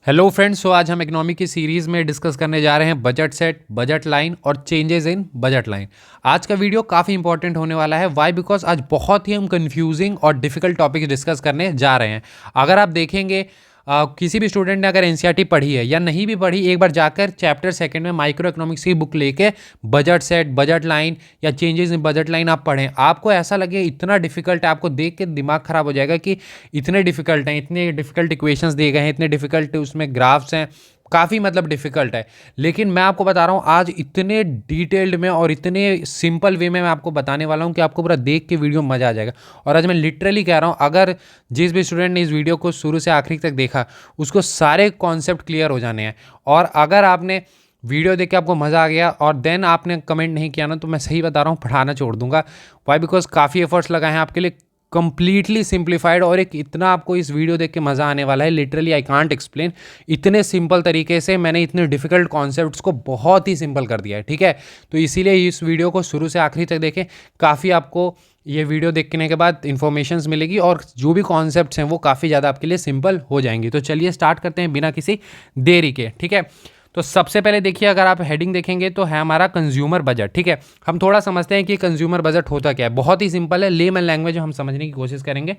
Hello friends, सो आज हम economy की सीरीज़ में डिस्कस करने जा रहे हैं बजट सेट, बजट लाइन और चेंजेस इन बजट लाइन। आज का वीडियो काफ़ी इंपॉर्टेंट होने वाला है। वाई? बिकॉज आज बहुत ही हम कंफ्यूजिंग और डिफिकल्ट टॉपिक डिस्कस करने जा रहे हैं। अगर आप देखेंगे किसी भी स्टूडेंट ने अगर एनसीईआरटी पढ़ी है या नहीं भी पढ़ी, एक बार जाकर चैप्टर सेकंड में माइक्रो इकोनॉमिक्स की बुक लेके बजट सेट, बजट लाइन या चेंजेस इन बजट लाइन आप पढ़ें। आपको ऐसा लगे इतना डिफिकल्ट है, आपको देख के दिमाग खराब हो जाएगा कि इतने डिफिकल्ट हैं, इतने डिफिकल्ट इक्वेशंस दिए गए हैं, इतने डिफिकल्ट उसमें ग्राफ्स हैं, काफ़ी मतलब डिफ़िकल्ट है। लेकिन मैं आपको बता रहा हूँ आज इतने डिटेल्ड में और इतने सिंपल वे में मैं आपको बताने वाला हूँ कि आपको पूरा देख के वीडियो में मज़ा आ जाएगा। और आज मैं लिटरली कह रहा हूँ, अगर जिस भी स्टूडेंट ने इस वीडियो को शुरू से आखिरी तक देखा उसको सारे कॉन्सेप्ट क्लियर हो जाने हैं। और अगर आपने वीडियो देख के आपको मज़ा आ गया और देन आपने कमेंट नहीं किया ना, तो मैं सही बता रहा हूँ, पढ़ाना छोड़ दूंगा। वाई? बिकॉज काफ़ी एफर्ट्स लगाए हैं आपके लिए, कंप्लीटली सिंप्लीफाइड, और एक इतना आपको इस वीडियो देख के मज़ा आने वाला है, लिटरली आई कांट एक्सप्लेन। इतने सिंपल तरीके से मैंने इतने डिफिकल्ट कॉन्सेप्ट्स को बहुत ही सिंपल कर दिया है, ठीक है। तो इसीलिए इस वीडियो को शुरू से आखिरी तक देखें, काफ़ी आपको ये वीडियो देखने के बाद इन्फॉर्मेशंस मिलेगी और जो भी कॉन्सेप्ट्स हैं वो काफ़ी ज़्यादा आपके लिए सिंपल हो जाएंगी। तो चलिए स्टार्ट करते हैं बिना किसी देरी के, ठीक है। तो सबसे पहले देखिए, अगर आप हेडिंग देखेंगे तो है हमारा कंज्यूमर बजट, ठीक है। हम थोड़ा समझते हैं कि कंज्यूमर बजट होता क्या है। बहुत ही सिंपल है, लेमन लैंग्वेज हम समझने की कोशिश करेंगे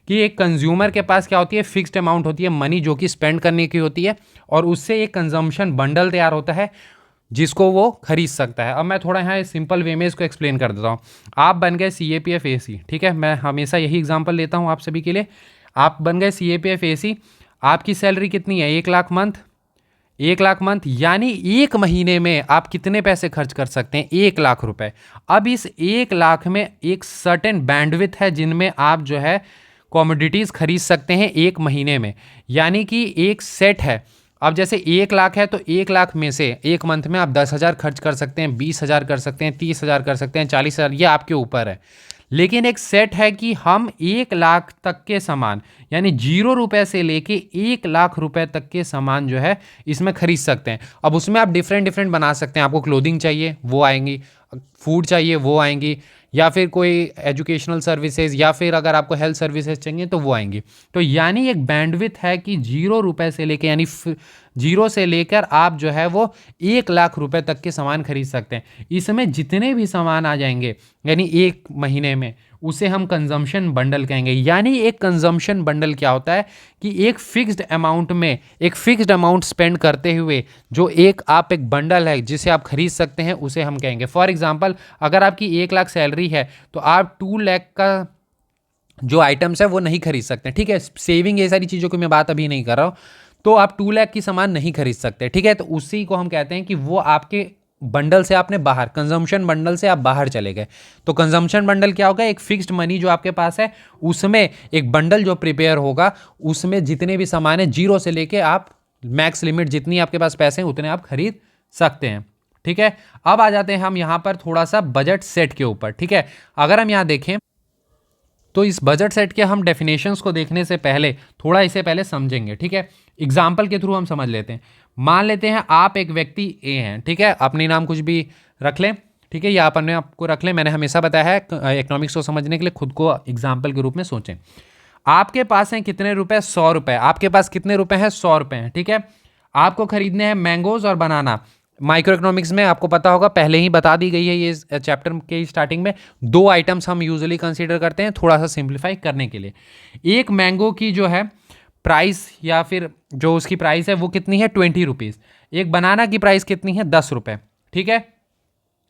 कि एक कंज्यूमर के पास क्या होती है, फिक्स्ड अमाउंट होती है मनी जो कि स्पेंड करने की होती है, और उससे एक कंजम्पशन बंडल तैयार होता है जिसको वो खरीद सकता है। अब मैं थोड़ा यहाँ सिंपल वे में इसको एक्सप्लेन कर देता हूँ। आप बन गए CAPF AC, ठीक है। मैं हमेशा यही एग्जाम्पल लेता हूँ आप सभी के लिए। आप बन गए CAPF AC, आपकी सैलरी कितनी है, 1 लाख मंथ। 1 लाख मंथ यानी एक महीने में आप कितने पैसे खर्च कर सकते हैं, 1 लाख रुपए। अब इस 1 लाख में एक सर्टेन बैंडविथ है जिनमें आप जो है कॉमोडिटीज़ खरीद सकते हैं एक महीने में, यानी कि एक सेट है। अब जैसे 1 लाख है तो 1 लाख में से एक मंथ में आप 10,000 खर्च कर सकते हैं, 20,000 कर सकते हैं, 30,000 कर सकते हैं, 40,000, ये आपके ऊपर है। लेकिन एक सेट है कि हम 1 लाख तक के सामान, यानी 0 रुपए से लेके 1 लाख रुपए तक के सामान जो है इसमें खरीद सकते हैं। अब उसमें आप डिफरेंट डिफरेंट बना सकते हैं। आपको क्लोथिंग चाहिए वो आएंगी, फूड चाहिए वो आएंगी, या फिर कोई एजुकेशनल सर्विसेज, या फिर अगर आपको हेल्थ सर्विसेज चाहिए तो वो आएंगी। तो यानी एक बैंडविथ है कि 0 रुपए से लेके, यानी 0 से लेकर आप जो है वो 1 लाख रुपए तक के सामान खरीद सकते हैं। इसमें जितने भी सामान आ जाएंगे यानी एक महीने में, उसे हम कंजम्पशन बंडल कहेंगे। यानी एक कंजम्पशन बंडल क्या होता है कि एक फिक्स्ड अमाउंट में, एक फिक्स्ड अमाउंट स्पेंड करते हुए जो एक बंडल है जिसे आप खरीद सकते हैं, उसे हम कहेंगे। फॉर एग्जांपल, अगर आपकी 1 लाख सैलरी है तो आप 2 लाख का जो आइटम्स है वो नहीं खरीद सकते, ठीक है। सेविंग, ये सारी चीज़ों की मैं बात अभी नहीं कर रहा हूँ। तो आप 2 लाख की सामान नहीं खरीद सकते, ठीक है। तो उसी को हम कहते हैं कि वो आपके बंडल से आपने बाहर, कंजम्पशन बंडल से आप बाहर चले गए। तो कंजम्पशन बंडल क्या होगा, एक फिक्स्ड मनी जो आपके पास है, उसमें एक बंडल जो प्रिपेयर होगा, उसमें जितने भी सामान है 0 से लेके आप मैक्स लिमिट जितनी आपके पास पैसे हैं उतने आप खरीद सकते हैं, ठीक है। अब आ जाते हैं हम यहाँ पर थोड़ा सा बजट सेट के ऊपर, ठीक है। अगर हम यहाँ देखें तो इस बजट सेट के हम डेफिनेशंस को देखने से पहले थोड़ा इसे पहले समझेंगे, ठीक है। एग्जाम्पल के थ्रू हम समझ लेते हैं। मान लेते हैं आप एक व्यक्ति ए हैं, ठीक है। अपनी नाम कुछ भी रख लें, ठीक है, या अपने आपको रख लें। मैंने हमेशा बताया है इकोनॉमिक्स को समझने के लिए खुद को एग्जाम्पल के रूप में सोचें। आपके पास हैं कितने रुपए, 100 रुपए। आपके पास कितने रुपए हैं, 100 रुपए हैं, ठीक है। आपको खरीदने हैं मैंगोज और बनाना। माइक्रो इकोनॉमिक्स में आपको पता होगा, पहले ही बता दी गई है ये चैप्टर के स्टार्टिंग में। 2 आइटम्स हम यूजुअली कंसीडर करते हैं थोड़ा सा सिंप्लीफाई करने के लिए। एक मैंगो की जो है प्राइस, या फिर जो उसकी प्राइस है वो कितनी है, 20 रुपीज़। एक बनाना की प्राइस कितनी है, 10 रुपए, ठीक है।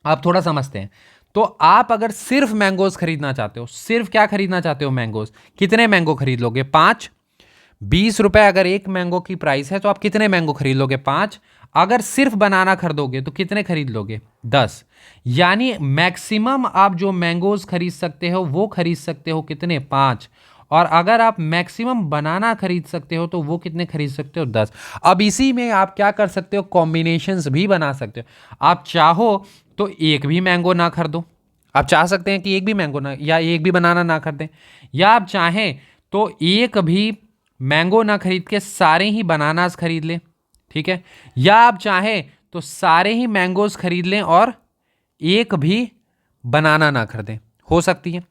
आप थोड़ा समझते हैं। तो आप अगर सिर्फ मैंगोज खरीदना चाहते हो, सिर्फ क्या खरीदना चाहते हो, मैंगोज, कितने मैंगो खरीद लोगे, 5। 20 रुपए अगर एक मैंगो की प्राइस है तो आप कितने मैंगो खरीद लोगे, 5। अगर सिर्फ बनाना खरीदोगे तो कितने खरीद लोगे, 10। यानी मैक्सिमम आप जो मैंगोज खरीद सकते हो वो खरीद सकते हो कितने, 5। और अगर आप मैक्सिमम बनाना खरीद सकते हो तो वो कितने खरीद सकते हो, 10। अब इसी में आप क्या कर सकते हो, कॉम्बिनेशंस भी बना सकते हो। आप चाहो तो एक भी मैंगो ना खरीदो, आप चाह सकते हैं कि एक भी मैंगो ना, या एक भी बनाना ना खरीदें, या आप चाहें तो एक भी मैंगो ना खरीद के सारे ही बनानास खरीद लें, ठीक है। या आप चाहें तो सारे ही मैंगोज खरीद लें और एक भी बनाना ना खरीदें, हो सकती है।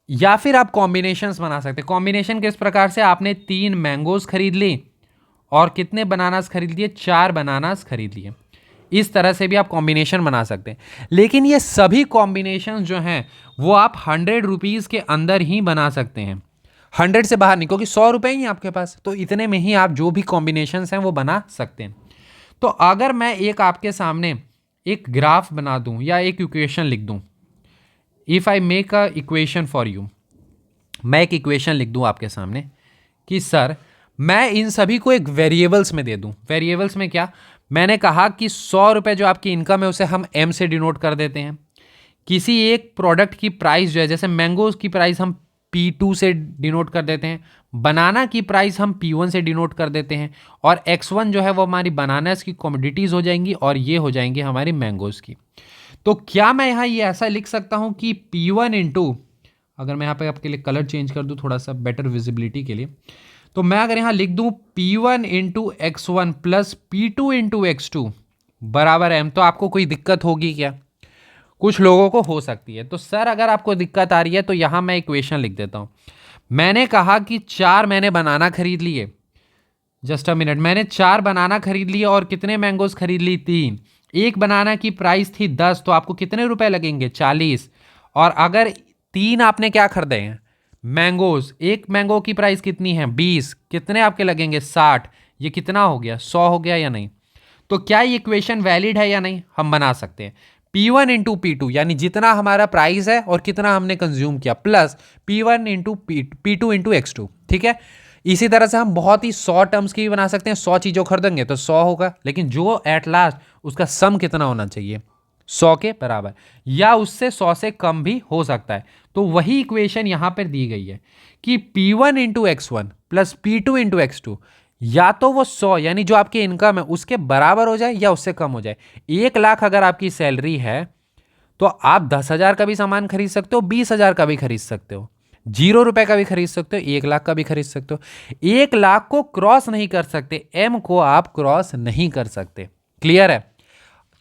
या फिर आप कॉम्बिनेशंस बना सकते हैं। कॉम्बिनेशन किस प्रकार से, आपने 3 मैंगोज खरीद ली और कितने बनानास खरीद लिए, 4 बनानास खरीद लिए। इस तरह से भी आप कॉम्बिनेशन बना सकते हैं, लेकिन ये सभी कॉम्बिनेशन जो हैं वो आप 100 रुपीज़ के अंदर ही बना सकते हैं, 100 से बाहर नहीं, क्योंकि 100 रुपये ही आपके पास, तो इतने में ही आप जो भी कॉम्बिनेशन हैं वो बना सकते हैं। तो अगर मैं एक आपके सामने एक ग्राफ बना दूं या एक इक्वेशन लिख दूं, if I make a equation for you, मैं एक इक्वेशन लिख दूं आपके सामने कि सर मैं इन सभी को एक वेरिएबल्स में दे दूं। वेरिएबल्स में क्या, मैंने कहा कि 100 रुपये जो आपकी इनकम है उसे हम एम से डिनोट कर देते हैं। किसी एक प्रोडक्ट की प्राइस जो है, जैसे मैंगोज की प्राइस हम P2 से डिनोट कर देते हैं, बनाना की प्राइस हम P1 से डिनोट कर देते हैं, और X1 जो है वो हमारी बनानास की कमोडिटीज़ हो जाएंगी और ये हो जाएंगी हमारी मैंगोज़ की। तो क्या मैं यहाँ ये ऐसा लिख सकता हूँ कि P1 इंटू, अगर मैं यहाँ पे आपके लिए कलर चेंज कर दूँ थोड़ा सा बेटर विजिबिलिटी के लिए, तो मैं अगर यहाँ लिख दूँ P1 into X1 plus P2 into X2 बराबर M, तो आपको कोई दिक्कत होगी क्या? कुछ लोगों को हो सकती है। तो सर अगर आपको दिक्कत आ रही है तो यहाँ मैं इक्वेशन लिख देता हूँ। मैंने कहा कि 4 मैंने बनाना खरीद लिए, जस्ट अ मिनट, मैंने 4 बनाना खरीद लिए और कितने मैंगोज खरीद ली, 3। एक बनाना की प्राइस थी 10, तो आपको कितने रुपए लगेंगे, 40। और अगर 3 आपने क्या खरीदे हैं, मैंगोज, एक मैंगो की प्राइस कितनी है, 20, कितने आपके लगेंगे, 60। ये कितना हो गया, 100 हो गया या नहीं? तो क्या ये इक्वेशन वैलिड है या नहीं, हम बना सकते हैं। P1 इंटू P2 यानी जितना हमारा प्राइस है और कितना हमने कंज्यूम किया, plus P1 into P2 into X2, ठीक है। इसी तरह से हम बहुत ही 100 टर्म्स की भी बना सकते हैं, 100 चीज़ों खरीदेंगे तो 100 होगा, लेकिन जो एट लास्ट उसका सम कितना होना चाहिए, 100 के बराबर, या उससे 100 से कम भी हो सकता है। तो वही इक्वेशन यहाँ पर दी गई है कि P1 into X1 plus P2 into X2 या तो वो 100 यानी जो आपकी इनकम है उसके बराबर हो जाए या उससे कम हो जाए। 1 लाख अगर आपकी सैलरी है तो आप 10,000 का भी सामान खरीद सकते हो, 20,000 का भी खरीद सकते हो, 0 रुपए का भी खरीद सकते हो, 1 लाख का भी खरीद सकते हो। 1 लाख को क्रॉस नहीं कर सकते, एम को आप क्रॉस नहीं कर सकते। क्लियर है?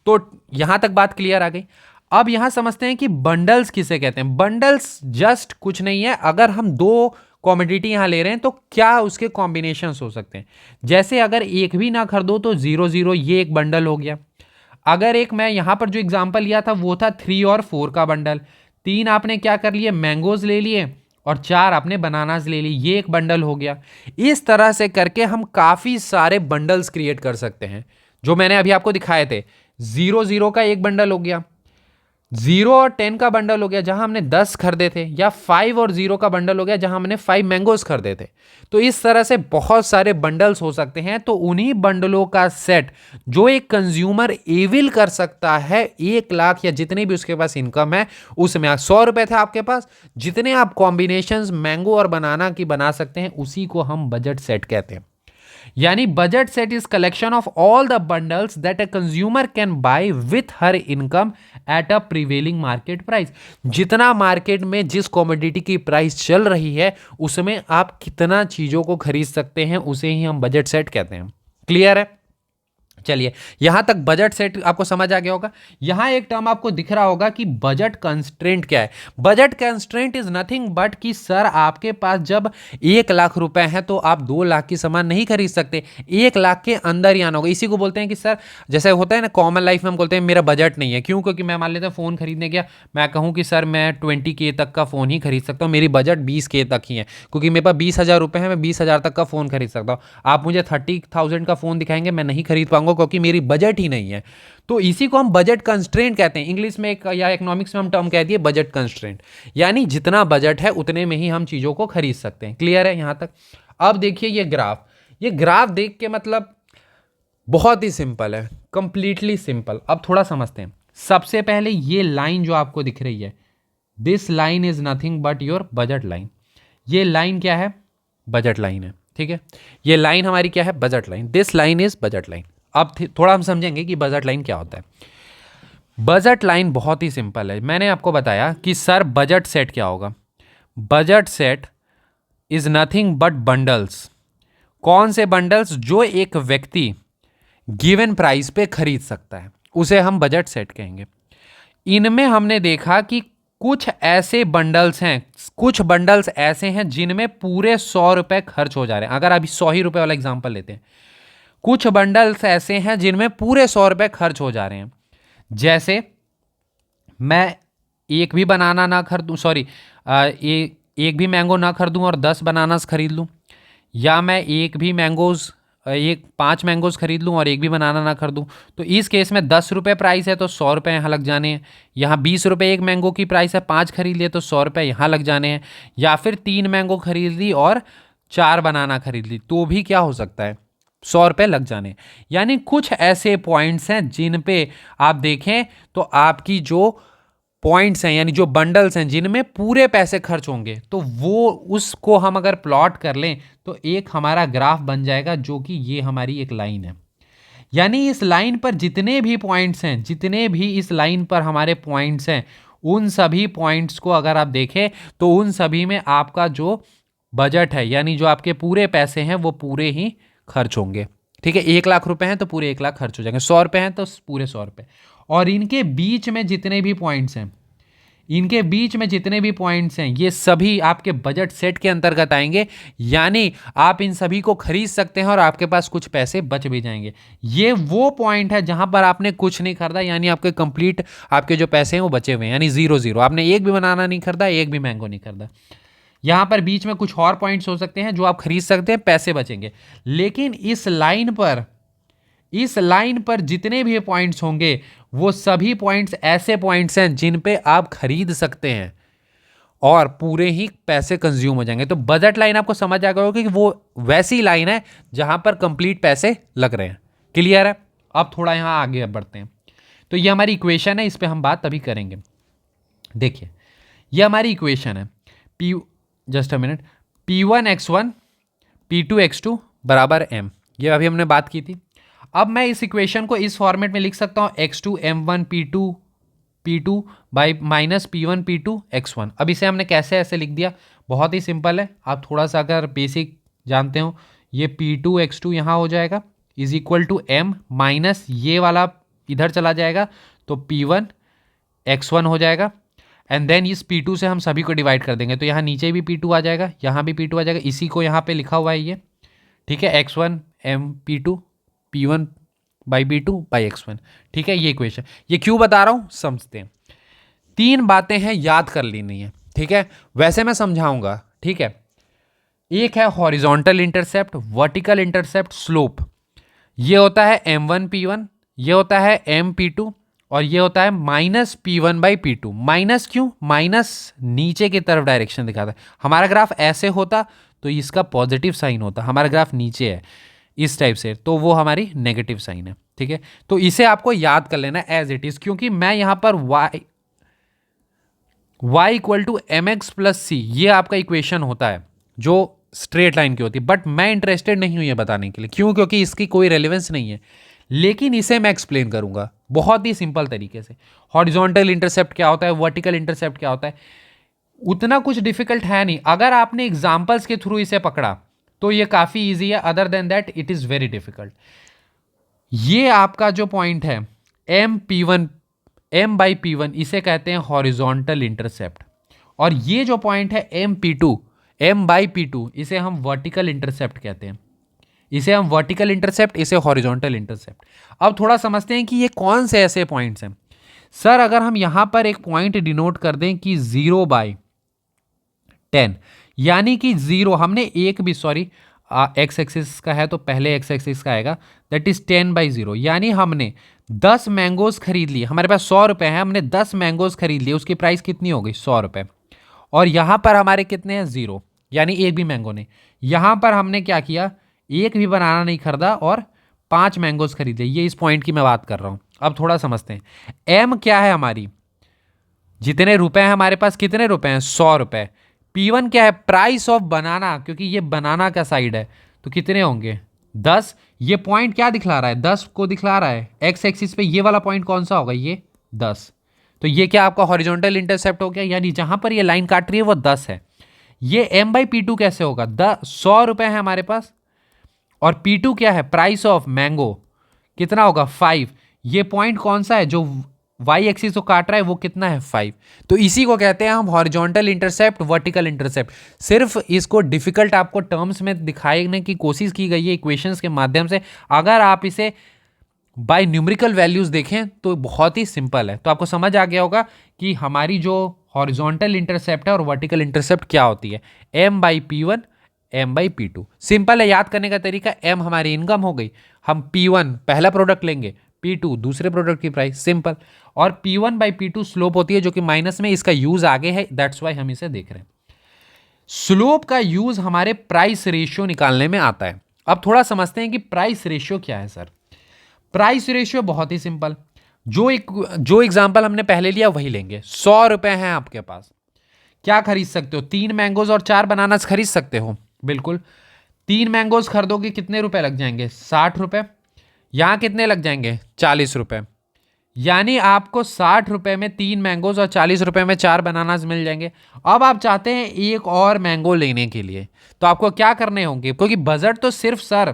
तो यहां तक बात क्लियर आ गई। अब यहां समझते हैं कि बंडल्स किसे कहते हैं। बंडल्स जस्ट कुछ नहीं है, अगर हम 2 कॉमोडिटी यहां ले रहे हैं तो क्या उसके कॉम्बिनेशंस हो सकते हैं। जैसे अगर एक भी ना खरीदो तो 0 0, ये एक बंडल हो गया। अगर एक मैं यहां पर जो एग्जांपल लिया था वो था 3 और 4 का बंडल, 3 आपने क्या कर लिए, मैंगोज ले लिए, और 4 आपने बनानास ले ली, ये एक बंडल हो गया। इस तरह से करके हम काफी सारे बंडल्स क्रिएट कर सकते हैं, जो मैंने अभी आपको दिखाए थे। 0 0 का एक बंडल हो गया, 0 और 10 का बंडल हो गया जहां हमने 10 खरीदे थे, या 5 और 0 का बंडल हो गया जहां हमने 5 मैंगोज खरीदे थे। तो इस तरह से बहुत सारे बंडल्स हो सकते हैं। तो उन्हीं बंडलों का सेट जो एक कंज्यूमर एविल कर सकता है, 1 लाख या जितने भी उसके पास इनकम है उसमें, 100 रुपए थे आपके पास, जितने आप कॉम्बिनेशंस मैंगो और बनाना की बना सकते हैं उसी को हम बजट सेट कहते हैं। यानी budget set is collection of all the bundles that a consumer can buy with her income at a prevailing market price. जितना मार्केट में जिस कमोडिटी की प्राइस चल रही है उसमें आप कितना चीजों को खरीद सकते हैं उसे ही हम बजट सेट कहते हैं। क्लियर है? चलिए, यहां तक बजट सेट आपको समझ आ गया होगा। यहां एक टर्म आपको दिख रहा होगा कि बजट कंस्ट्रेंट क्या है। Budget constraint is nothing but कि सर आपके पास जब 1 लाख रुपए हैं तो आप 2 लाख की सामान नहीं खरीद सकते, 1 लाख के अंदर ही आना होगा। इसी को बोलते हैं कि सर, जैसे होता है ना कॉमन लाइफ में हम बोलते हैं मेरा बजट नहीं है। क्यों? क्योंकि मैं मान लेता हूँ फोन खरीदने गया, मैं कहूँ कि सर मैं 20K तक का फोन ही खरीद सकता हूँ, मेरी बजट 20K तक ही है, क्योंकि मेरे पास 20,000 रुपए हैं, मैं 20,000 तक का फोन खरीद सकता हूँ। आप मुझे 30,000 का फोन दिखाएंगे, मैं नहीं खरीद पाऊंगा क्योंकि मेरी बजट ही नहीं है। तो इसी को हम बजट कंस्ट्रेंट कहते हैं। इंग्लिश में एक या इकोनॉमिक्स में हम टर्म कह दिए बजट कंस्ट्रेंट, यानी जितना बजट है उतने में ही हम चीजों को खरीद सकते हैं। क्लियर है यहां तक? अब देखिए ये ग्राफ देख के मतलब बहुत ही सिंपल है, कंप्लीटली सिंपल। अब थोड़ा समझते हैं। सबसे पहले ये लाइन जो आपको दिख रही है, this line is nothing but your budget line. ये लाइन क्या है? बजट लाइन है, ठीक है। ये लाइन हमारी क्या है? Budget line. This line is budget line. अब थोड़ा हम समझेंगे कि बजट लाइन क्या होता है। बजट लाइन बहुत ही सिंपल है। मैंने आपको बताया कि सर बजट सेट क्या होगा। Budget set is nothing but bundles. कौन से बंडल्स? जो एक व्यक्ति गिवन प्राइस पे खरीद सकता है उसे हम बजट सेट कहेंगे। इनमें हमने देखा कि कुछ ऐसे बंडल्स हैं, कुछ बंडल्स ऐसे हैं जिनमें पूरे 100 रुपए खर्च हो जा रहे हैं। अगर अभी 100 ही रुपए वाला एग्जांपल लेते हैं, कुछ बंडल्स ऐसे हैं जिनमें पूरे 100 रुपए खर्च हो जा रहे हैं। जैसे मैं एक भी बनाना ना खरीदूँ, सॉरी, एक भी मैंगो ना खरीदूँ और 10 बनानास खरीद लूँ, या मैं एक भी मैंगोज़ एक 5 मैंगोज़ खरीद लूँ और एक भी बनाना ना खरीदूँ। तो इस केस में 10 रुपये प्राइस है तो 100 रुपये यहाँ लग जाने हैं। यहाँ 20 रुपये एक मैंगो की प्राइस है, 5 खरीद लिए तो 100 रुपये यहाँ लग जाने हैं। या फिर 3 मैंगो खरीद ली और 4 बनाना खरीद ली तो भी क्या हो सकता है, 100 रुपये लग जाने। यानी कुछ ऐसे पॉइंट्स हैं जिन पे आप देखें तो आपकी जो पॉइंट्स हैं यानी जो बंडल्स हैं जिनमें पूरे पैसे खर्च होंगे, तो वो उसको हम अगर प्लॉट कर लें तो एक हमारा ग्राफ बन जाएगा, जो कि ये हमारी एक लाइन है। यानी इस लाइन पर जितने भी पॉइंट्स हैं, जितने भी इस लाइन पर हमारे पॉइंट्स हैं, उन सभी पॉइंट्स को अगर आप देखें तो उन सभी में आपका जो बजट है यानी जो आपके पूरे पैसे हैं वो पूरे ही खर्च होंगे। ठीक है, 1 लाख रुपए हैं तो पूरे 1 लाख खर्च हो जाएंगे, 100 रुपये हैं तो पूरे 100 रुपये। और इनके बीच में जितने भी पॉइंट्स हैं, इनके बीच में जितने भी पॉइंट्स हैं, ये सभी आपके बजट सेट के अंतर्गत आएंगे। यानी आप इन सभी को खरीद सकते हैं और आपके पास कुछ पैसे बच भी जाएंगे। ये वो पॉइंट है जहां पर आपने कुछ नहीं खरीदा, यानी आपके कंप्लीट आपके जो पैसे हैं वो बचे हुए हैं, यानी 0 आपने एक भी बनाना नहीं खरीदा, एक भी मैंगो नहीं खरीदा। यहां पर बीच में कुछ और पॉइंट्स हो सकते हैं जो आप खरीद सकते हैं, पैसे बचेंगे। लेकिन इस लाइन पर जितने भी पॉइंट्स होंगे वो सभी पॉइंट्स ऐसे पॉइंट्स हैं जिन पे आप खरीद सकते हैं और पूरे ही पैसे कंज्यूम हो जाएंगे। तो बजट लाइन आपको समझ आ गया होगा कि वो वैसी लाइन है जहां पर कंप्लीट पैसे लग रहे हैं। क्लियर है? अब थोड़ा यहां आगे बढ़ते हैं। तो ये हमारी इक्वेशन है, इस पे हम बात तभी करेंगे। देखिए, ये हमारी इक्वेशन है P, just a minute, P1x1 P2x2 बराबर m। ये अभी हमने बात की थी। अब मैं इस इक्वेशन को इस फॉर्मेट में लिख सकता हूँ x2 m1 p2 by minus p1 p2 x1। अब इसे हमने कैसे ऐसे लिख दिया, बहुत ही सिंपल है। आप थोड़ा सा अगर बेसिक जानते हो, ये p2 x2 यहाँ हो जाएगा is equal to m minus ये वाला इधर चला जाएगा तो p1 x1 हो जाएगा। एंड देन इस P2 से हम सभी को डिवाइड कर देंगे तो यहाँ नीचे भी P2 आ जाएगा, यहाँ भी P2 आ जाएगा। इसी को यहाँ पे लिखा हुआ है ये, ठीक है, x1 m p2 p1 by p2 by x1। ठीक है, ये इक्वेशन। ये क्यों बता रहा हूँ समझते हैं। 3 बातें हैं, याद कर लेनी है। ठीक है, वैसे मैं समझाऊंगा। ठीक है, एक है horizontal intercept, vertical intercept, slope. ये होता है m1 p1, ये होता है m p2 और ये होता है minus P1 by P2। Minus क्यों? माइनस नीचे की तरफ डायरेक्शन दिखाता है। हमारा ग्राफ ऐसे होता तो इसका पॉजिटिव साइन होता, हमारा ग्राफ नीचे है इस टाइप से तो वो हमारी नेगेटिव साइन है। ठीक है, तो इसे आपको याद कर लेना एज इट इज, क्योंकि मैं यहां पर y equal to M X plus C, ये आपका इक्वेशन होता है जो स्ट्रेट लाइन की होती है। बट मैं इंटरेस्टेड नहीं हूं ये बताने के लिए, क्यों? क्योंकि इसकी कोई रेलिवेंस नहीं है। लेकिन इसे मैं एक्सप्लेन करूंगा बहुत ही सिंपल तरीके से। हॉरिजॉन्टल इंटरसेप्ट क्या होता है, वर्टिकल इंटरसेप्ट क्या होता है, उतना कुछ डिफिकल्ट है नहीं। अगर आपने एग्जांपल्स के थ्रू इसे पकड़ा तो ये काफी इजी है, other than that it is very difficult. ये आपका जो पॉइंट है m बाई P1, इसे कहते हैं हॉरिजॉन्टल इंटरसेप्ट। और ये जो पॉइंट है m बाई P2, इसे हम वर्टिकल इंटरसेप्ट कहते हैं। इसे हम वर्टिकल इंटरसेप्ट, इसे हॉरिजॉन्टल इंटरसेप्ट। अब थोड़ा समझते हैं कि ये कौन से ऐसे पॉइंट्स हैं। सर, अगर हम यहां पर एक पॉइंट डिनोट कर दें कि 0/10, यानी कि 0, हमने एक भी, सॉरी, एक्स एक्सिस का है तो पहले एक्स एक्सिस का आएगा, दैट इज 10/0। यानी हमने 10 मैंगोज खरीद लिए, हमारे पास 100 रुपए हैं, हमने 10 मैंगोज खरीद लिए, उसकी प्राइस कितनी हो गई? 100 रुपए। और यहां पर हमारे कितने हैं? 0, यानी एक भी मैंगो नहीं। यहां पर हमने क्या किया? एक भी बनाना नहीं खरीदा और 5 मैंगोज खरीदे। ये इस पॉइंट की मैं बात कर रहा हूं। अब थोड़ा समझते हैं, एम क्या है हमारी, जितने रुपए हैं हमारे पास, कितने रुपए हैं? 100 रुपए। P1 क्या है? प्राइस ऑफ बनाना, क्योंकि ये बनाना का साइड है तो कितने होंगे? 10। ये पॉइंट क्या दिखला रहा है? 10 को दिखला रहा है। एक्स एक्सिस पे ये वाला पॉइंट कौन सा होगा? ये 10। तो ये क्या आपका हॉरिजॉन्टल इंटरसेप्ट हो गया, यानी जहां पर ये लाइन काट रही है वो 10 है। ये m बाई P2 कैसे होगा? 100 रुपए है हमारे पास और P2 क्या है? प्राइस ऑफ मैंगो, कितना होगा? 5। ये पॉइंट कौन सा है जो वाई एक्सिस को काट रहा है वो कितना है 5। तो इसी को कहते हैं हम हॉरिजॉन्टल इंटरसेप्ट, वर्टिकल इंटरसेप्ट। सिर्फ इसको डिफिकल्ट आपको टर्म्स में दिखाने की कोशिश की गई है इक्वेशंस के माध्यम से। अगर आप इसे बाय न्यूमेरिकल वैल्यूज देखें तो बहुत ही सिंपल है। तो आपको समझ आ गया होगा कि हमारी जो हॉरिजॉन्टल इंटरसेप्ट है और वर्टिकल इंटरसेप्ट क्या होती है। m by P1 m by P2। Simple है याद करने का तरीका। m हमारी इनकम हो गई, हम P1 पहला प्रोडक्ट लेंगे, P2 दूसरे प्रोडक्ट की प्राइस, सिंपल। और P1 बाई P2 स्लोप होती है जो कि माइनस में, इसका यूज आगे है, दैट्स वाई हम इसे देख रहे हैं। स्लोप का यूज हमारे प्राइस रेशियो निकालने में आता है। अब थोड़ा समझते हैं कि प्राइस रेशियो क्या है सर। प्राइस रेशियो बहुत ही सिंपल, जो एग्जांपल हमने पहले लिया वही लेंगे। 100 रुपए हैं आपके पास, क्या खरीद सकते हो? 3 मैंगोज और 4 बनानास खरीद सकते हो, बिल्कुल। 3 मैंगोज खरीदोगे कितने रुपए लग जाएंगे? 60 रुपए। यहां कितने लग जाएंगे? 40 रुपए। यानी आपको 60 रुपए में 3 मैंगोज और 40 रुपए में 4 बनानास मिल जाएंगे। अब आप चाहते हैं एक और मैंगो लेने के लिए, तो आपको क्या करने होंगे? क्योंकि बजट तो सिर्फ सर,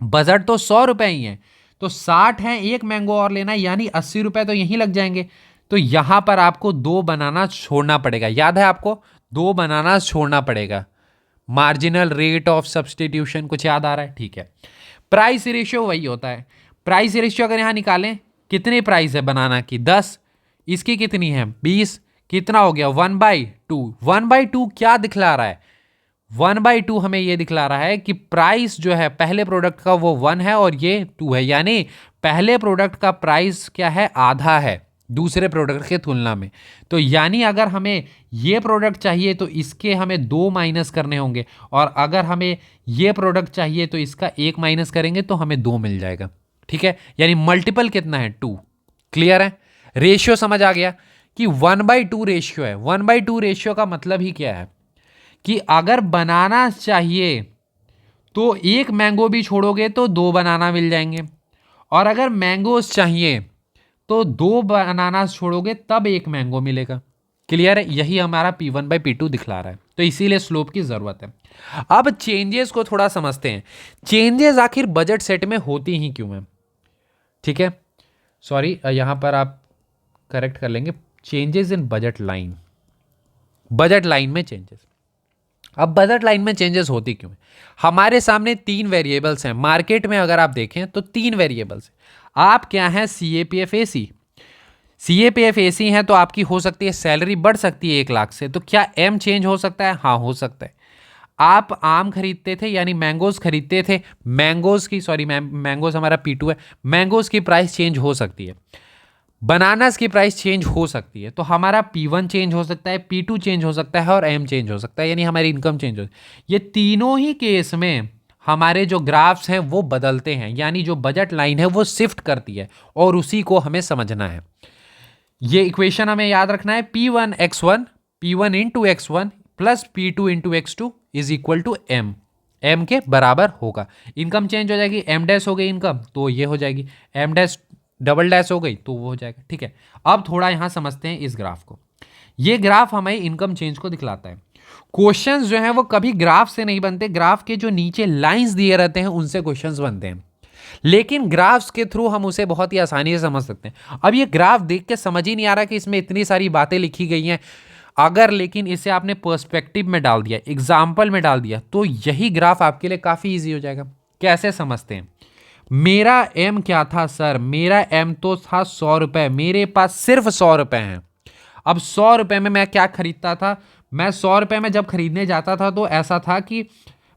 बजट तो 100 रुपए ही है, तो 60 है, एक मैंगो और लेना है, यानी 80 रुपए तो यहीं लग जाएंगे। तो यहां पर आपको 2 बनाना छोड़ना पड़ेगा। याद है आपको? 2 बनाना छोड़ना पड़ेगा। मार्जिनल रेट ऑफ सब्सटीट्यूशन कुछ याद आ रहा है? ठीक है। प्राइस रेशियो वही होता है। प्राइस रेशियो अगर यहां निकालें, कितनी प्राइस है बनाना की? 10। इसकी कितनी है? 20। कितना हो गया? 1/2। 1/2 क्या दिखला रहा है? 1/2 हमें ये दिखला रहा है कि प्राइस जो है पहले प्रोडक्ट का वो 1 है और ये 2 है। यानी पहले प्रोडक्ट का प्राइस क्या है? आधा है दूसरे प्रोडक्ट के तुलना में। तो यानी अगर हमें ये प्रोडक्ट चाहिए तो इसके हमें 2 माइनस करने होंगे, और अगर हमें ये प्रोडक्ट चाहिए तो इसका 1 माइनस करेंगे तो हमें 2 मिल जाएगा। ठीक है, यानी मल्टीपल कितना है? 2। क्लियर है? रेशियो समझ आ गया कि 1/2 रेशियो है। 1/2 रेशियो का मतलब ही क्या है कि अगर बनाना चाहिए तो एक मैंगो भी छोड़ोगे तो 2 बनाना मिल जाएंगे, और अगर मैंगोस चाहिए तो 2 बनाना छोड़ोगे तब एक मैंगो मिलेगा। क्लियर है? यही हमारा P1/P2 दिखला रहा है, तो इसीलिए स्लोप की जरूरत है। अब चेंजेस को थोड़ा समझते हैं। चेंजेस आखिर बजट सेट में होती ही क्यों है? ठीक है, सॉरी, यहां पर आप करेक्ट कर लेंगे। Changes in budget line, budget line में चेंजेस। अब बजट लाइन में चेंजेस होती क्यों है? हमारे सामने 3 वेरिएबल्स हैं। मार्केट में अगर आप देखें तो 3 वेरिएबल्स हैं। आप क्या हैं? CAPF-AC। CAPF-AC हैं तो आपकी हो सकती है सैलरी बढ़ सकती है 1 लाख से, तो क्या M चेंज हो सकता है? हाँ, हो सकता है। आप आम खरीदते थे यानी मैंगोज खरीदते थे, मैंगोज की, सॉरी मैंगोज हमारा P2 है, मैंगोज की प्राइस चेंज हो सकती है, बनानास की प्राइस चेंज हो सकती है। तो हमारा P1 चेंज हो सकता है, P2 चेंज हो सकता है और M चेंज हो सकता है, यानी हमारी इनकम चेंज हो सकती है। ये तीनों ही केस में हमारे जो ग्राफ्स हैं वो बदलते हैं, यानी जो बजट लाइन है वो शिफ्ट करती है, और उसी को हमें समझना है। ये इक्वेशन हमें याद रखना है। P1 into X1 plus P2 into X2 is equal to M। M के बराबर होगा। इनकम चेंज हो जाएगी, M डैश हो गई इनकम तो ये हो जाएगी, M डैश डबल डैश हो गई तो वो हो जाएगा। ठीक है, अब थोड़ा यहां समझते हैं इस ग्राफ को। ये ग्राफ हमें इनकम चेंज को दिखलाता है। क्वेश्चंस जो हैं वो कभी ग्राफ से नहीं बनते, ग्राफ के जो नीचे लाइंस दिए रहते हैं उनसे क्वेश्चंस बनते हैं, लेकिन ग्राफ्स के थ्रू हम उसे बहुत ही आसानी से समझ सकते हैं। अब ये ग्राफ देख के समझ ही नहीं आ रहा कि इसमें इतनी सारी बातें लिखी गई हैं। अगर लेकिन इसे आपने पर्सपेक्टिव में डाल दिया, एग्जाम्पल में डाल दिया, तो यही ग्राफ आपके लिए काफ़ी ईजी हो जाएगा। कैसे समझते हैं? मेरा M क्या था सर? मेरा M तो था 100 रुपये, मेरे पास सिर्फ 100 रुपये हैं। अब 100 रुपये में मैं क्या खरीदता था? मैं 100 रुपये में जब खरीदने जाता था तो ऐसा था कि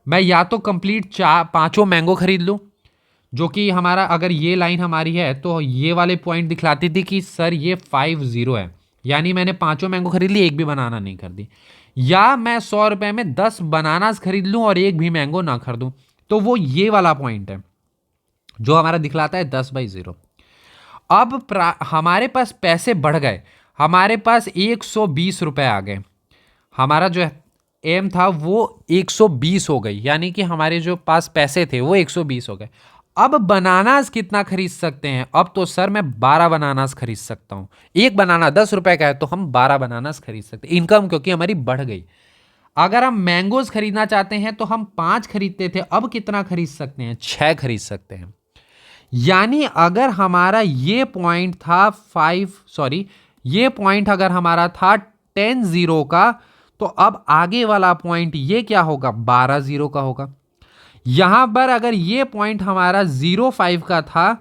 मैं या तो कंप्लीट 5 मैंगो खरीद लूँ, जो कि हमारा, अगर ये लाइन हमारी है तो ये वाले पॉइंट दिखलाती थी कि सर ये 50 है, यानी मैंने 5 मैंगो खरीद ली, एक भी बनाना नहीं खरीदी। या मैं 100 रुपये में 10 बनानास खरीद लूँ और एक भी मैंगो ना खरीदूँ, तो वो ये वाला पॉइंट है जो हमारा दिखलाता है 10/0। अब हमारे पास पैसे बढ़ गए, हमारे पास 120 रुपये आ गए। हमारा जो एम था वो 120 हो गई, यानी कि हमारे जो पास पैसे थे वो 120 हो गए। अब बनानास कितना खरीद सकते हैं? अब तो सर मैं 12 बनानास खरीद सकता हूँ। एक बनाना 10 रुपए का है तो हम 12 बनानास खरीद सकते हैं, इनकम क्योंकि हमारी बढ़ गई। अगर हम मैंगोज खरीदना चाहते हैं तो हम 5 खरीदते थे, अब कितना खरीद सकते हैं? 6 खरीद सकते हैं। यानी अगर हमारा ये पॉइंट था ये पॉइंट अगर हमारा था 10 जीरो का, तो अब आगे वाला पॉइंट ये क्या होगा, 12 जीरो का होगा। यहां पर अगर ये पॉइंट हमारा 05 का था,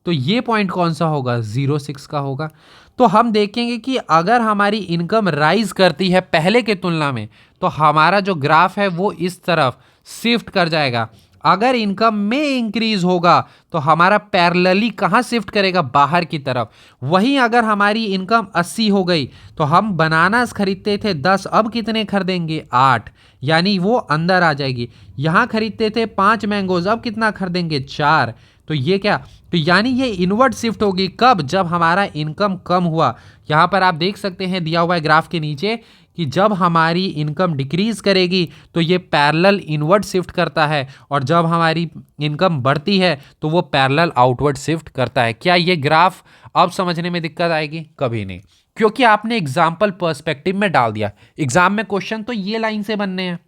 तो ये पॉइंट कौन सा होगा, 06 का होगा। तो हम देखेंगे कि अगर हमारी इनकम राइज करती है पहले के तुलना में, तो हमारा जो ग्राफ है वो इस तरफ शिफ्ट कर जाएगा। अगर इनकम में इंक्रीज होगा तो हमारा पैरेलली कहाँ शिफ्ट करेगा, बाहर की तरफ। वहीं अगर हमारी इनकम 80 हो गई, तो हम बनानास खरीदते थे 10, अब कितने खरीदेंगे, 8, यानी वो अंदर आ जाएगी। यहाँ खरीदते थे 5 मैंगोज, अब कितना खरीदेंगे, 4। तो ये क्या, तो यानी ये इनवर्ट शिफ्ट होगी कब, जब हमारा इनकम कम हुआ। यहाँ पर आप देख सकते हैं दिया हुआ है ग्राफ के नीचे कि जब हमारी इनकम डिक्रीज करेगी तो ये पैरेलल इनवर्ट शिफ्ट करता है, और जब हमारी इनकम बढ़ती है तो वो पैरेलल आउटवर्ड शिफ्ट करता है। क्या ये ग्राफ अब समझने में दिक्कत आएगी, कभी नहीं, क्योंकि आपने एग्जाम्पल पर्सपेक्टिव में डाल दिया। एग्जाम में क्वेश्चन तो ये लाइन से बनने हैं,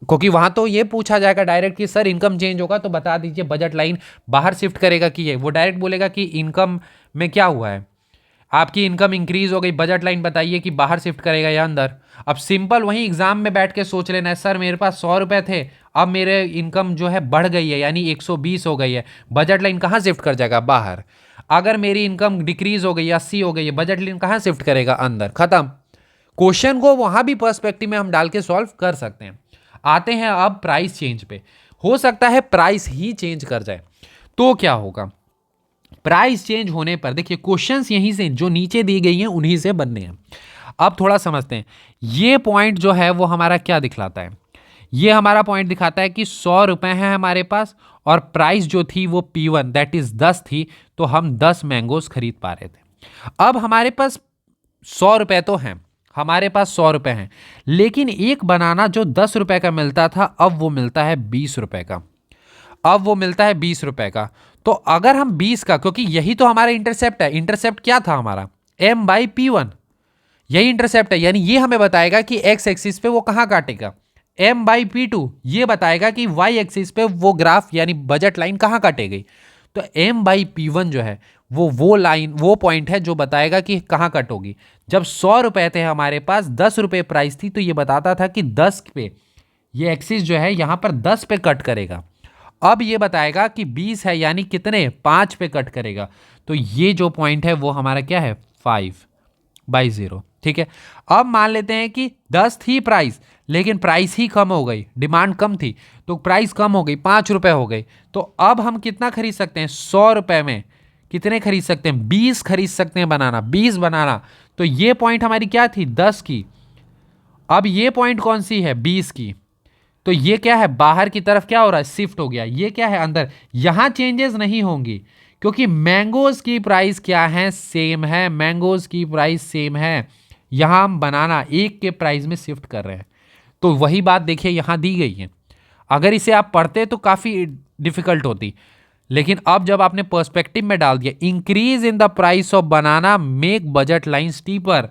क्योंकि वहां तो ये पूछा जाएगा डायरेक्ट कि सर इनकम चेंज होगा तो बता दीजिए बजट लाइन बाहर शिफ्ट करेगा कि ये, वो डायरेक्ट बोलेगा कि इनकम में क्या हुआ है, आपकी इनकम इंक्रीज हो गई, बजट लाइन बताइए कि बाहर शिफ्ट करेगा या अंदर। अब सिंपल वहीं एग्जाम में बैठ के सोच लेना है, सर मेरे पास 100 रुपए थे, अब मेरे इनकम जो है बढ़ गई है यानी 120 हो गई है, बजट लाइन कहाँ शिफ्ट कर जाएगा, बाहर। अगर मेरी इनकम डिक्रीज हो गई, 80 हो गई है, बजट लाइन कहाँ शिफ्ट करेगा, अंदर, खत्म। क्वेश्चन को वहां भी पर्सपेक्टिव में हम डाल के सॉल्व कर सकते हैं। आते हैं अब प्राइस चेंज पे। हो सकता है प्राइस ही चेंज कर जाए, तो क्या होगा। प्राइस चेंज होने पर देखिए क्वेश्चंस यहीं से जो नीचे दी गई हैं उन्हीं से बनने हैं। अब थोड़ा समझते हैं, ये पॉइंट जो है वो हमारा क्या दिखलाता है, ये हमारा पॉइंट दिखाता है कि 100 रुपए हैं हमारे पास, और प्राइस जो थी वो P1 दैट इज 10 थी, तो हम 10 मैंगोज खरीद पा रहे थे। अब हमारे पास 100 रुपए तो हैं, हमारे पास 100 रुपए हैं, लेकिन एक बनाना जो 10 रुपए का मिलता था अब वो मिलता है 20 रुपए का, अब वो मिलता है 20 रुपए का। तो अगर हम 20 का, क्योंकि यही तो हमारा इंटरसेप्ट है, इंटरसेप्ट क्या था हमारा, M/P1, यही इंटरसेप्ट है, यानी ये हमें बताएगा कि एक्स एक्सिस पे वो कहाँ काटेगा। M/P2 ये बताएगा कि वाई एक्सिस पे वो ग्राफ यानी बजट लाइन कहाँ काटेगी। तो M/P1 जो है वो लाइन, वो पॉइंट है जो बताएगा कि कहाँ कट होगी। जब 100 रुपए थे हमारे पास, 10 रुपए प्राइस थी, तो ये बताता था कि 10 पे ये एक्सिस जो है यहाँ पर 10 पे कट करेगा। अब ये बताएगा कि 20 है यानी कितने, 5 पे कट करेगा। तो ये जो पॉइंट है वो हमारा क्या है, 5/0, ठीक है। अब मान लेते हैं कि 10 थी प्राइस, लेकिन प्राइस ही कम हो गई, डिमांड कम थी, तो प्राइस कम हो गई, 5 रुपए हो गई। तो अब हम कितना खरीद सकते हैं, 100 रुपए में कितने खरीद सकते हैं, 20 खरीद सकते हैं बनाना, 20 बनाना। तो ये पॉइंट हमारी क्या थी, 10 की, अब ये पॉइंट कौन सी है, 20 की। तो ये क्या है, बाहर की तरफ क्या हो रहा है, शिफ्ट हो गया। ये क्या है, अंदर। यहां चेंजेस नहीं होंगी क्योंकि मैंगोज की प्राइस क्या है, सेम है, मैंगोज की प्राइस सेम है। यहां हम बनाना एक के प्राइस में शिफ्ट कर रहे हैं। तो वही बात देखिए यहां दी गई है। अगर इसे आप पढ़ते तो काफी डिफिकल्ट होती, लेकिन अब जब आपने पर्सपेक्टिव में डाल दिया, increase in the price of banana make budget line steeper.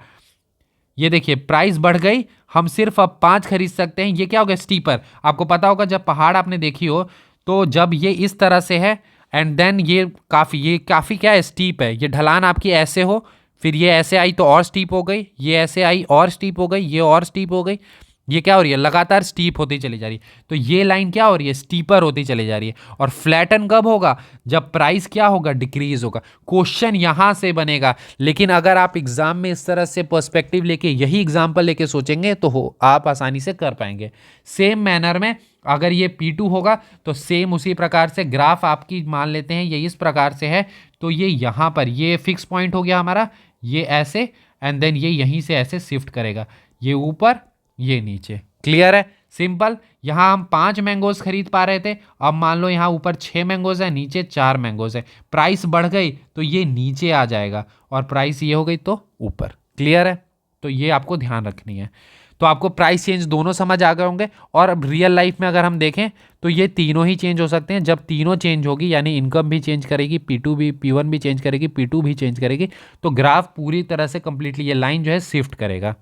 ये देखिए प्राइस बढ़ गई, हम सिर्फ अब 5 खरीद सकते हैं। ये क्या हो गया, स्टीपर। आपको पता होगा जब पहाड़ आपने देखी हो, तो जब ये इस तरह से है एंड देन ये काफ़ी क्या है, स्टीप है। ये ढलान आपकी ऐसे हो, फिर ये ऐसे आई तो और स्टीप हो गई, ये ऐसे आई और स्टीप हो गई, ये और स्टीप हो गई। ये क्या हो रही है, लगातार स्टीप होती चली जा रही है। तो ये लाइन क्या हो रही है, स्टीपर होती चली जा रही है। और फ्लैटन कब होगा, जब प्राइस क्या होगा, डिक्रीज होगा। क्वेश्चन यहां से बनेगा। लेकिन अगर आप एग्जाम में इस तरह से पर्सपेक्टिव लेके यही एग्जाम्पल लेके सोचेंगे तो आप आसानी से कर पाएंगे। सेम मैनर में अगर ये P2 होगा तो सेम उसी प्रकार से ग्राफ आपकी मान लेते हैं ये इस प्रकार से है, तो ये यहाँ पर ये फिक्स पॉइंट हो गया हमारा, ये ऐसे एंड देन ये यहीं से ऐसे शिफ्ट करेगा, ये ऊपर ये नीचे। क्लियर है, सिंपल। यहाँ हम 5 मैंगोज खरीद पा रहे थे, अब मान लो यहाँ ऊपर 6 मैंगोज है, नीचे 4 मैंगोज है। प्राइस बढ़ गई तो ये नीचे आ जाएगा और प्राइस ये हो गई तो ऊपर। क्लियर है, तो ये आपको ध्यान रखनी है। तो आपको प्राइस चेंज दोनों समझ आ गए होंगे। और अब रियल लाइफ में अगर हम देखें तो ये तीनों ही चेंज हो सकते हैं। जब तीनों चेंज होगी यानी इनकम भी चेंज करेगी, P2 भी, P1 भी चेंज करेगी, P2 भी चेंज करेगी, तो ग्राफ पूरी तरह से कंप्लीटली ये लाइन जो है शिफ्ट करेगा।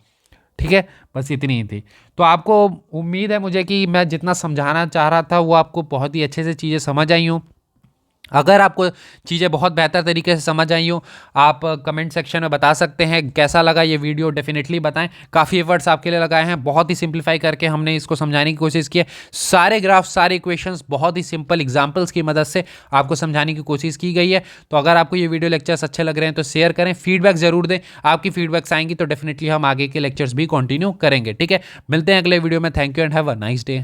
ठीक है, बस इतनी ही थी। तो आपको उम्मीद है मुझे कि मैं जितना समझाना चाह रहा था वो आपको बहुत ही अच्छे से चीज़ें समझ आई हूँ। अगर आपको चीज़ें बहुत बेहतर तरीके से समझ आई हो, आप कमेंट सेक्शन में बता सकते हैं कैसा लगा ये वीडियो, डेफिनेटली बताएं। काफ़ी एफर्ट्स आपके लिए लगाए हैं, बहुत ही सिंप्लीफाई करके हमने इसको समझाने की कोशिश की है। सारे ग्राफ, सारे इक्वेशंस बहुत ही सिंपल एग्जांपल्स की मदद से आपको समझाने की कोशिश की गई है। तो अगर आपको ये वीडियो लेक्चर्स अच्छे लग रहे हैं तो शेयर करें, फीडबैक जरूर दें। आपकी फीडबैक्स आएंगी तो डेफिनेटली हम आगे के लेक्चर्स भी कंटिन्यू करेंगे। ठीक है, मिलते हैं अगले वीडियो में। Thank you and have a nice day.